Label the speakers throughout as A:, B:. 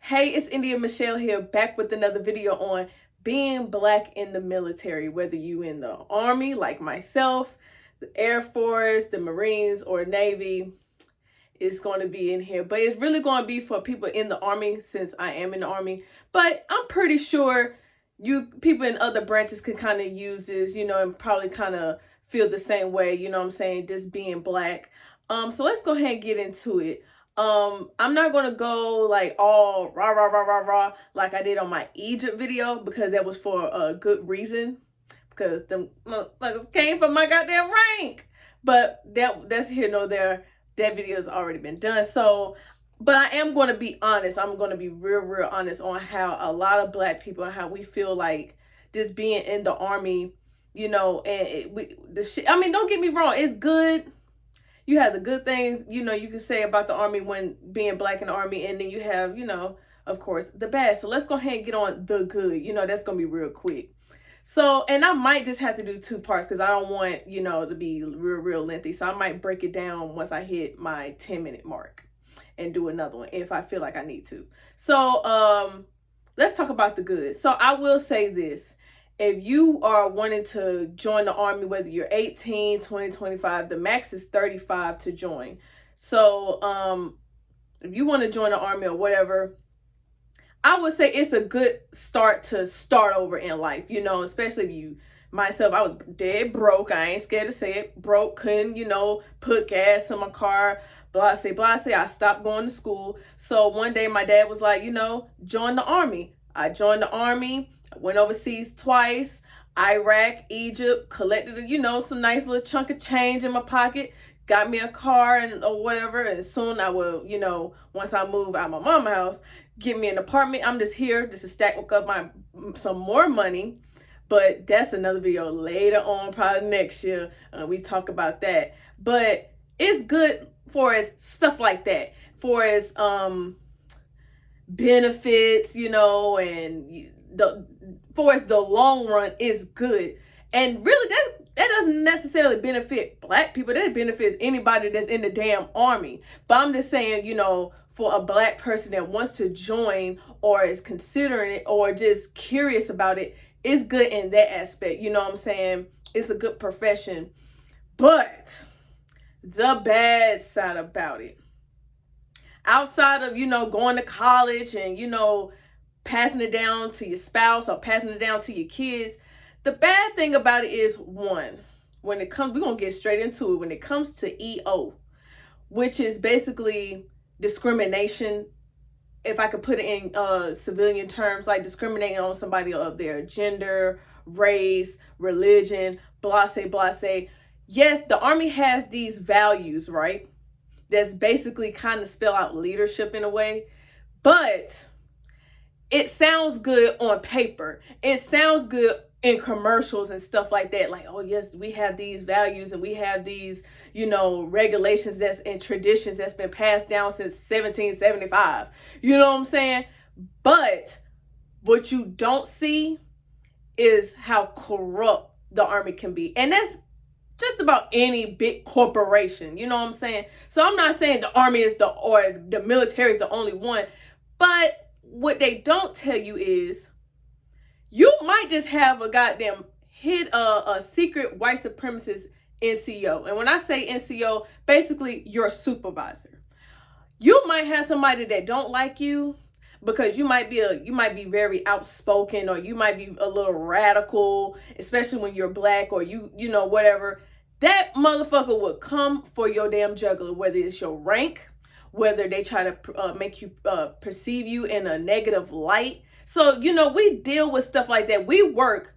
A: Hey, it's India Michelle here, back with another video on being black in the military, whether you in the Army like myself, the Air Force, the Marines, or Navy. It's going to be in here, but it's really going to be for people in the Army since I am in the Army. But I'm pretty sure you people in other branches can kind of use this, and probably kind of feel the same way, what I'm saying, just being black. So let's go ahead and get into it. I'm not gonna go like all rah rah rah rah rah like I did on my Egypt video, because that was for a good reason, because them motherfuckers came from my goddamn rank. But that's here nor there. That video has already been done. So, but I am going to be honest. I'm going to be real honest on how a lot of black people and how we feel like just being in the Army, and I mean, don't get me wrong, it's good. You have the good things, you can say about the Army when being black in the Army, and then you have, of course, the bad. So let's go ahead and get on the good. That's going to be real quick. So, and I might just have to do two parts because I don't want, to be real lengthy. So I might break it down once I hit my 10-minute mark and do another one if I feel like I need to. So, let's talk about the good. So I will say this. If you are wanting to join the Army, whether you're 18, 20, 25, the max is 35 to join. So, if you want to join the Army or whatever, I would say it's a good start to start over in life, especially if myself, I was dead broke. I ain't scared to say it. Broke, couldn't, put gas in my car, blase. I stopped going to school. So one day my dad was like, join the Army. I joined the Army. I went overseas twice, Iraq, Egypt, collected, some nice little chunk of change in my pocket, got me a car or whatever. And soon I will, once I move out of my mama's house, get me an apartment. I'm just here just to stack up some more money. But that's another video later on, probably next year. We talk about that. But it's good for as stuff like that, for as benefits, and for as the long run is good. And really that doesn't necessarily benefit black people. That benefits anybody that's in the damn Army. But I'm just saying, for a black person that wants to join or is considering it or just curious about it, it's good in that aspect. You know what I'm saying? It's a good profession. But the bad side about it, outside of, going to college and, passing it down to your spouse or passing it down to your kids, the bad thing about it is, one, when it comes, we're going to get straight into it, when it comes to EO, which is basically discrimination. If I could put it in civilian terms, like discriminating on somebody of their gender, race, religion, blase. Yes, the Army has these values, right? That's basically kind of spell out leadership in a way, but it sounds good on paper. It sounds good in commercials and stuff like that. Like, oh yes, we have these values and we have these, regulations and traditions that's been passed down since 1775. You know what I'm saying? But what you don't see is how corrupt the Army can be. And that's just about any big corporation. You know what I'm saying? So I'm not saying the Army or the military is the only one, but what they don't tell you is you might just have a goddamn a secret white supremacist NCO. And when I say NCO, basically your supervisor. You might have somebody that don't like you because you might be very outspoken, or you might be a little radical, especially when you're black, or whatever. That motherfucker would come for your damn jugular, whether it's your rank, whether they try to make you perceive you in a negative light. So, we deal with stuff like that. We work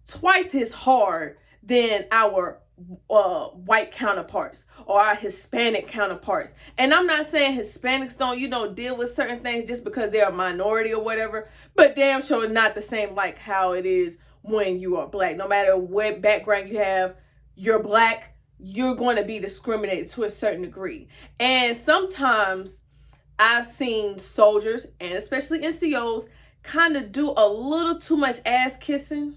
A: twice as hard than our white counterparts or our Hispanic counterparts. And I'm not saying Hispanics don't, deal with certain things just because they're a minority or whatever, but damn sure not the same like how it is when you are black. No matter what background you have, you're black, you're going to be discriminated to a certain degree. And sometimes I've seen soldiers, and especially NCOs, kind of do a little too much ass kissing.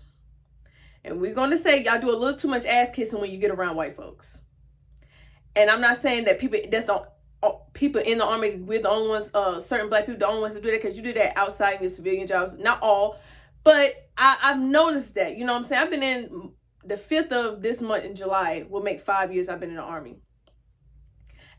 A: And we're going to say y'all do a little too much ass kissing when you get around white folks. And I'm not saying that people that's the people in the Army, we're the only ones, certain black people, the only ones to do that, because you do that outside in your civilian jobs. Not all, but I've noticed that, you know what I'm saying? I've been in the 5th of this month in July will make 5 years I've been in the Army.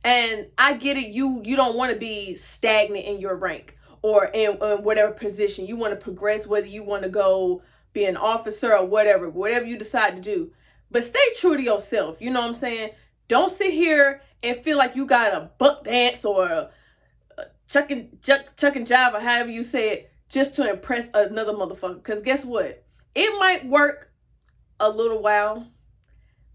A: And I get it, you don't want to be stagnant in your rank or in whatever position. You want to progress, whether you want to go be an officer or whatever you decide to do. But stay true to yourself, you know what I'm saying? Don't sit here and feel like you got a buck dance or a chuck and jive or however you say it just to impress another motherfucker. Because guess what? It might work a little while,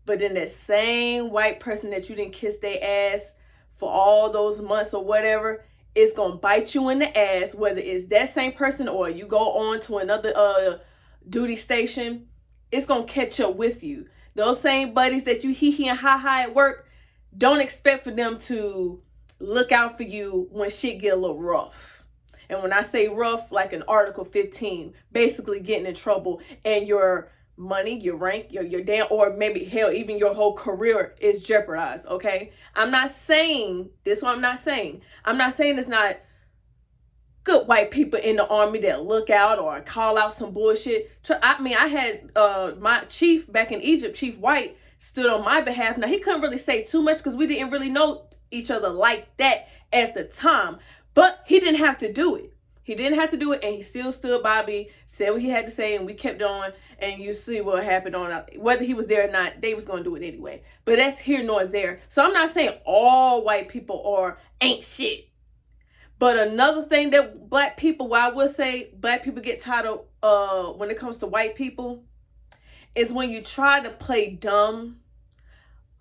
A: but then that same white person that you didn't kiss their ass for all those months or whatever, it's going to bite you in the ass, whether it's that same person or you go on to another duty station. It's going to catch up with you. Those same buddies that you hee and ha at work, don't expect for them to look out for you when shit get a little rough. And when I say rough, like an Article 15, basically getting in trouble and your money, your rank, your damn, or maybe hell, even your whole career is jeopardized, okay? I'm not saying, this what I'm not saying. I'm not saying it's not good white people in the Army that look out or call out some bullshit. I mean, I had my chief back in Egypt, Chief White, stood on my behalf. Now, he couldn't really say too much because we didn't really know each other like that at the time. But he didn't have to do it. He didn't have to do it, and he still stood by me, said what he had to say, and we kept on, and you see what happened on, whether he was there or not, they was going to do it anyway. But that's here nor there. So I'm not saying all white people ain't shit. But another thing that black people, well, I will say black people get tired of when it comes to white people, is when you try to play dumb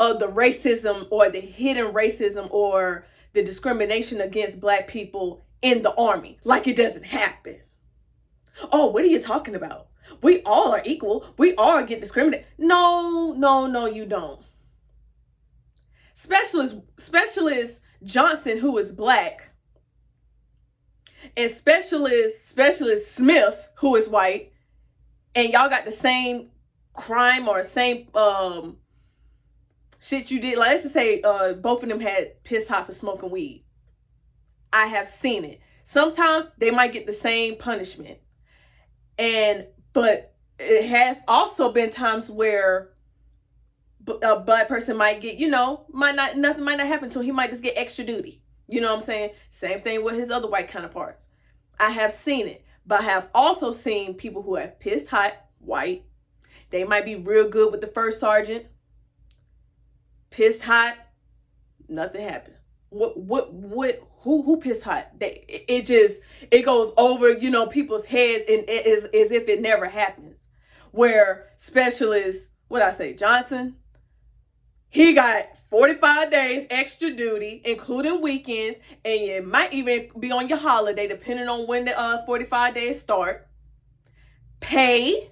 A: of the racism or the hidden racism or the discrimination against black people in the Army, like it doesn't happen. Oh, what are you talking about? We all are equal. We all get discriminated. No, you don't. Specialist Johnson, who is black, and Specialist Smith, who is white, and y'all got the same crime or same shit you did. Like, let's just say both of them had pissed hot for smoking weed. I have seen it. Sometimes they might get the same punishment. But it has also been times where a black person might get, nothing might not happen to him. He might just get extra duty. You know what I'm saying? Same thing with his other white counterparts. I have seen it. But I have also seen people who have pissed hot, white. They might be real good with the first sergeant. Pissed hot, nothing happened. Who pissed hot? It goes over, people's heads and as if it never happens. Where Specialist, Johnson, he got 45 days extra duty, including weekends, and it might even be on your holiday, depending on when the 45 days start. Pay,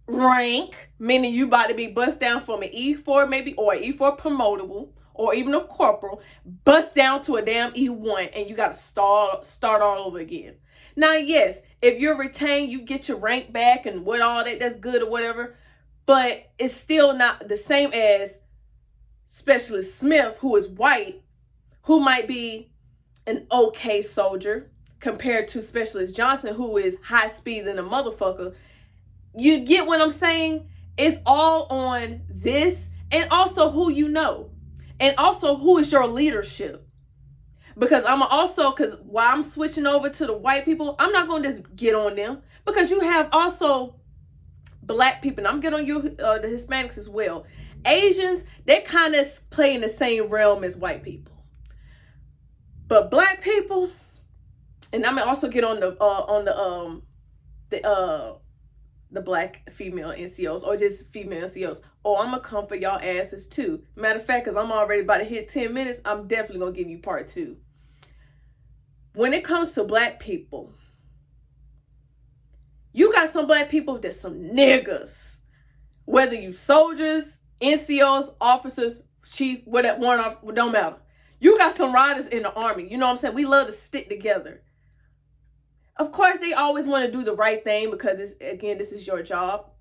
A: rank, meaning you about to be bust down from an E4 maybe, or an E4 promotable, or even a corporal, bust down to a damn E1, and you got to start all over again. Now, yes, if you're retained, you get your rank back and what all that, that's good or whatever, but it's still not the same as Specialist Smith, who is white, who might be an okay soldier compared to Specialist Johnson, who is high speed than a motherfucker. You get what I'm saying? It's all on this, and also who you know. And also, who is your leadership? Because while I'm switching over to the white people, I'm not going to just get on them. Because you have also black people, and I'm getting on you, the Hispanics as well. Asians, they kind of play in the same realm as white people. But black people, and I'm also get on the black female NCOs or just female NCOs. Oh, I'm gonna come for y'all asses too. Matter of fact, because I'm already about to hit 10 minutes, I'm definitely gonna give you part 2. When it comes to black people, you got some black people that's some niggas. Whether you soldiers, NCOs, officers, chief, whatever, warrant officer, don't matter. You got some riders in the Army. You know what I'm saying? We love to stick together. Of course, they always want to do the right thing because, this is your job.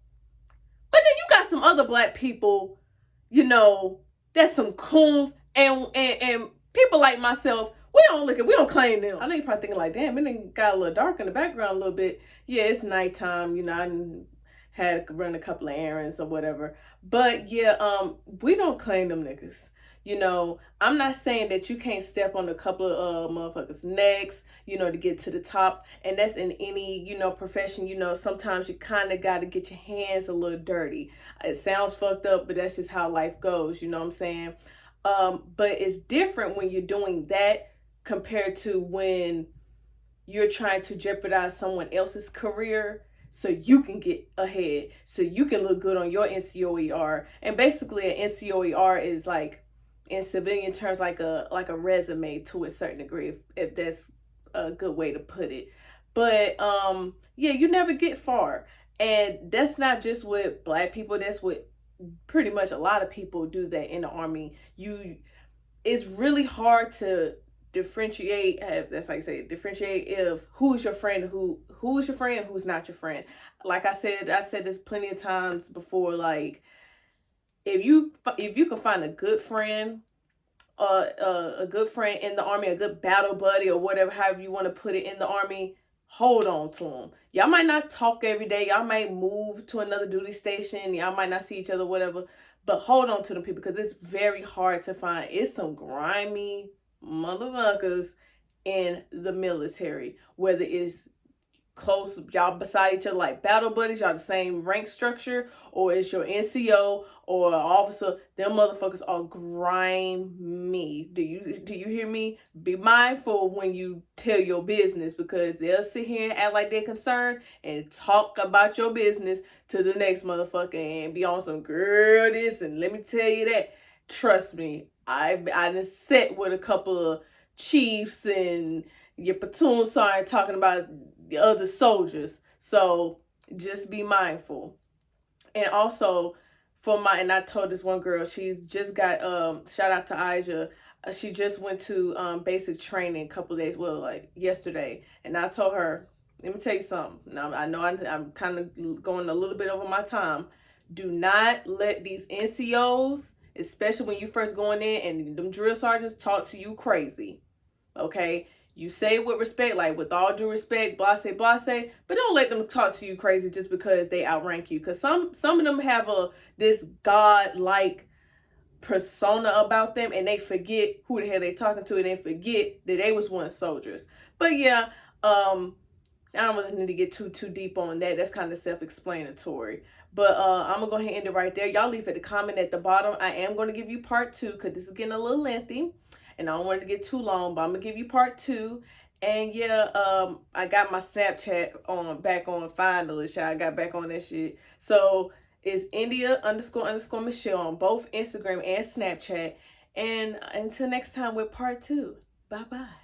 A: But then you got some other black people, that's some coons. And people like myself, we don't claim them. I know you're probably thinking like, damn, it done got a little dark in the background a little bit. Yeah, it's nighttime, you know, I had to run a couple of errands or whatever. But yeah, we don't claim them niggas. You know, I'm not saying that you can't step on a couple of motherfuckers' necks, you know, to get to the top. And that's in any, you know, profession. You know, sometimes you kind of got to get your hands a little dirty. It sounds fucked up, but that's just how life goes. You know what I'm saying? But it's different when you're doing that compared to when you're trying to jeopardize someone else's career so you can get ahead, so you can look good on your NCOER. And basically an NCOER is like, in civilian terms, like a resume to a certain degree, if that's a good way to put it. But yeah, you never get far. And that's not just with Black people, that's what pretty much a lot of people do that in the Army. It's really hard to differentiate, if that's how you say it, differentiate if who's your friend, who's your friend, who's not your friend. Like I said this plenty of times before, like if you can find a good friend, a good friend in the Army, a good battle buddy, or whatever, however you want to put it, in the Army, hold on to them. Y'all might not talk every day. Y'all might move to another duty station. Y'all might not see each other, whatever. But hold on to them people, because it's very hard to find. It's some grimy motherfuckers in the military, whether it's close, y'all beside each other like battle buddies, y'all the same rank structure, or it's your NCO or officer. Them motherfuckers are grimy. Do you hear me? Be mindful when you tell your business, because they'll sit here and act like they're concerned and talk about your business to the next motherfucker and be on some girl this, and let me tell you that. Trust me, I done sat with a couple of chiefs and your platoon sergeant talking about the other soldiers. So just be mindful. And also and I told this one girl, she's just got shout out to Aja, she just went to basic training a couple of days, well, like yesterday. And I told her, let me tell you something. Now I know I'm kind of going a little bit over my time. Do not let these NCOs, especially when you first going in, and them drill sergeants talk to you crazy. Okay? You say it with respect, like with all due respect, blase, blase, but don't let them talk to you crazy just because they outrank you. Because some of them have this God-like persona about them, and they forget who the hell they talking to, and they forget that they was once soldiers. But yeah, I don't really need to get too deep on that. That's kind of self-explanatory. But I'm going to go ahead and end it right there. Y'all leave it a comment at the bottom. I am going to give you part 2 because this is getting a little lengthy. And I don't want it to get too long, but I'm going to give you part 2. And yeah, I got my Snapchat back on finally. I got back on that shit. So it's India__Michelle on both Instagram and Snapchat. And until next time with part 2. Bye-bye.